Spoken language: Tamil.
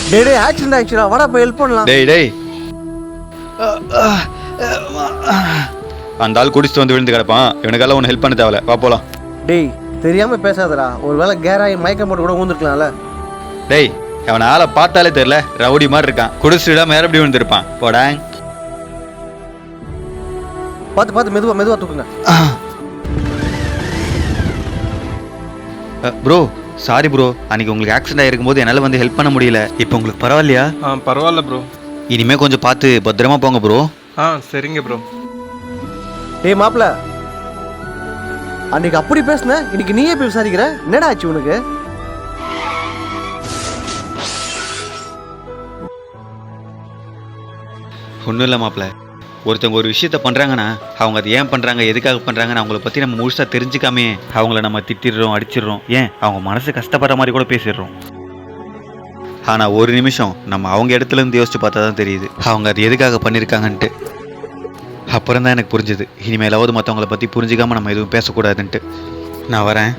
டேய் டேய் ஆக்சிடென்ட் ஆயிடுச்சுடா, வாடா போய் ஹெல்ப் பண்ணலாம். டேய் அந்த ஆள் குடிச்சிட்டு வந்து விழுந்து கிடப்பான். இவனுக்கெல்லாம் ஒன்று ஹெல்ப் பண்ண தேவையில்ல, வா போலாம். டேய் தெரியாம பேசாதடா, ஒருவேளை கேராகி மயக்கம் போட்டு கூட ஊந்துருக்கலாம்ல. டேய் அவனை ஆளை பார்த்தாலே தெரியல, ரவுடி மாதிரி இருக்கான். குடிச்சிட்டு மேல எப்படி விழுந்திருப்பான். போடா. பார்த்து மெதுவா மெதுவா தூக்குங்க. ப்ரோ சாரி ப்ரோ, அன்னைக்கு உங்களுக்கு ஆக்சிடென்ட் ஆகிருக்கும் போது என்னால் வந்து ஹெல்ப் பண்ண முடியல. இப்போ உங்களுக்கு பரவாயில்லையா? பரவாயில்ல ப்ரோ. இனிமேல் கொஞ்சம் பார்த்து பத்திரமா போங்க ப்ரோ. சரிங்க ப்ரோ. டேய் மாப்பிள்ள, அன்னைக்கு அப்படி பேசுன, இன்னைக்கு நீயே போய் விசாரிக்கிற, என்னடா ஆச்சு உனக்கு? ஒன்றும் இல்லை மாப்பிள்ள, ஒருத்தவங்க ஒரு விஷயத்த பண்ணுறாங்கன்னா அவங்க அதை ஏன் பண்ணுறாங்க, எதுக்காக பண்ணுறாங்கன்னு அவங்கள பற்றி நம்ம முழுசாக தெரிஞ்சுக்காமே அவங்கள நம்ம திட்டிடுறோம், அடிச்சிடுறோம், ஏன் அவங்க மனசு கஷ்டப்படுற மாதிரி கூட பேசிடுறோம். ஆனால் ஒரு நிமிஷம் நம்ம அவங்க இடத்துல இருந்து யோசிச்சு பார்த்தா தான் தெரியுது அவங்க அது எதுக்காக பண்ணியிருக்காங்கன்ட்டு. அப்புறம் தான் எனக்கு புரிஞ்சுது, இனிமேலாவது மற்றவங்கள பற்றி புரிஞ்சிக்காமல் நம்ம எதுவும் பேசக்கூடாதுன்ட்டு. நான் வரேன்.